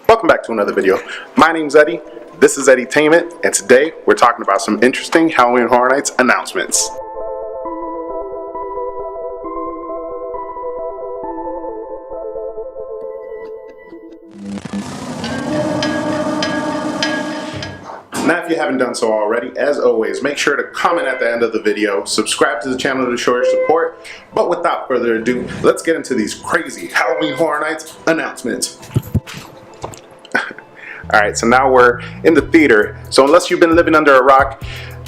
Welcome back to another video. My name's Eddie, this is Eddie-tainment, and today we're talking about some interesting Halloween Horror Nights announcements. Now, if you haven't done so already, as always, make sure to comment at the end of the video, subscribe to the channel to show your support. But without further ado, let's get into these crazy Halloween Horror Nights announcements. Alright, so now we're in the theater. So unless you've been living under a rock,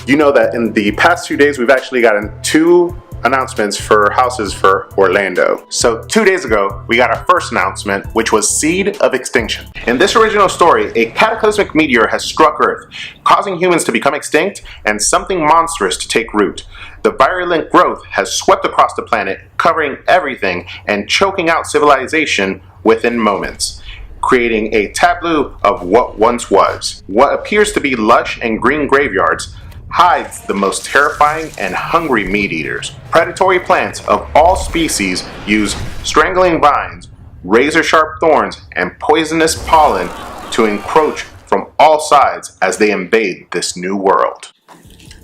you know that in the past 2 days we've actually gotten 2 announcements for houses for Orlando. So 2 days ago, we got our first announcement, which was Seed of Extinction. In this original story, a cataclysmic meteor has struck Earth, causing humans to become extinct and something monstrous to take root. The virulent growth has swept across the planet, covering everything and choking out civilization within moments, creating a tableau of what once was. What appears to be lush and green graveyards hides the most terrifying and hungry meat eaters. Predatory plants of all species use strangling vines, razor-sharp thorns, and poisonous pollen to encroach from all sides as they invade this new world.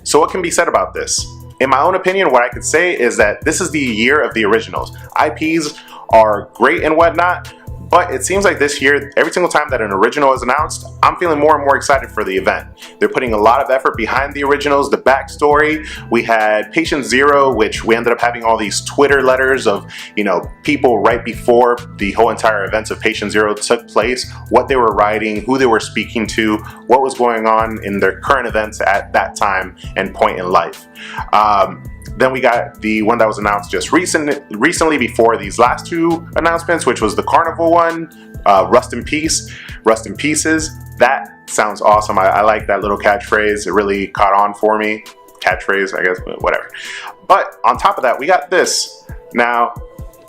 So what can be said about this? In my own opinion, what I could say is that this is the year of the originals. IPs are great and whatnot, but it seems like this year, every single time that an original is announced, I'm feeling more and more excited for the event. They're putting a lot of effort behind the originals, the backstory. We had Patient Zero, which we ended up having all these Twitter letters of, people right before the whole entire events of Patient Zero took place, what they were writing, who they were speaking to, what was going on in their current events at that time and point in life. Then we got the one that was announced just recently before these last 2 announcements, which was the Carnival one, Rust in Peace, Rust in Pieces. That sounds awesome. I like that little catchphrase. It really caught on for me. Catchphrase, I guess, whatever. But on top of that, we got this. Now,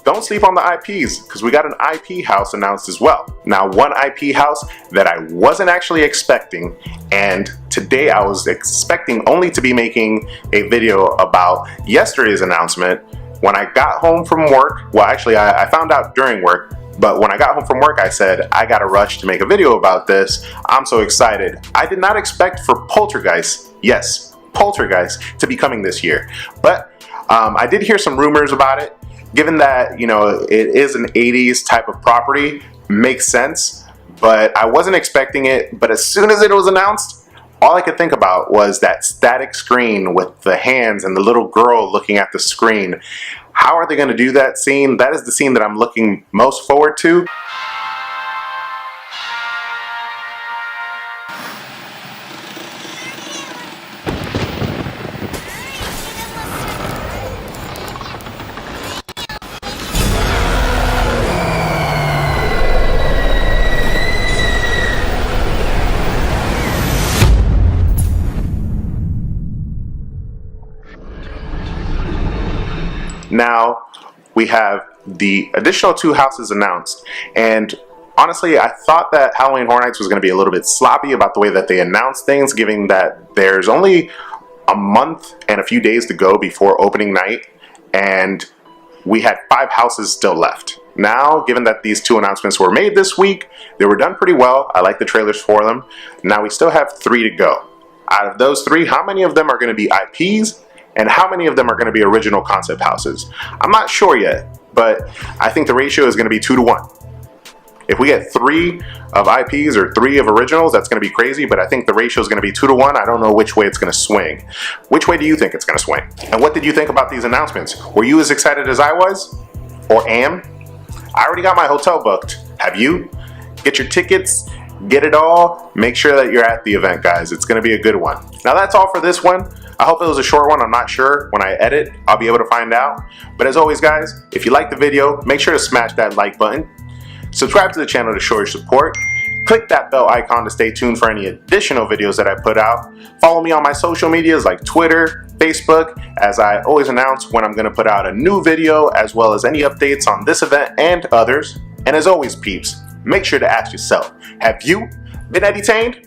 don't sleep on the IPs, because we got an IP house announced as well. Now, one IP house that I wasn't actually expecting, and today I was expecting only to be making a video about yesterday's announcement. When I got home from work, well actually I found out during work, but when I got home from work I said, I gotta rush to make a video about this. I'm so excited. I did not expect for Poltergeist, yes, Poltergeist, to be coming this year. But I did hear some rumors about it. Given that, it is an 80s type of property, makes sense, but I wasn't expecting it. But as soon as it was announced, all I could think about was that static screen with the hands and the little girl looking at the screen. How are they going to do that scene? That is the scene that I'm looking most forward to. Now, we have the additional 2 houses announced, and honestly, I thought that Halloween Horror Nights was going to be a little bit sloppy about the way that they announced things, given that there's only a month and a few days to go before opening night, and we had 5 houses still left. Now, given that these 2 announcements were made this week, they were done pretty well. I like the trailers for them. Now, we still have 3 to go. Out of those 3, how many of them are going to be IPs? And how many of them are going to be original concept houses? I'm not sure yet, but I think the ratio is going to be 2 to 1. If we get 3 of IPs or 3 of originals, that's going to be crazy, but I think the ratio is going to be 2 to 1. I don't know which way it's going to swing. Which way do you think it's going to swing? And what did you think about these announcements? Were you as excited as I was? Or am? I already got my hotel booked. Have you? Get your tickets, get it all. Make sure that you're at the event, guys. It's going to be a good one. Now, that's all for this one. I hope it was a short one. I'm not sure. When I edit, I'll be able to find out. But as always, guys, if you like the video, make sure to smash that like button. Subscribe to the channel to show your support. Click that bell icon to stay tuned for any additional videos that I put out. Follow me on my social medias like Twitter, Facebook, as I always announce when I'm going to put out a new video, as well as any updates on this event and others. And as always, peeps, make sure to ask yourself, have you been entertained?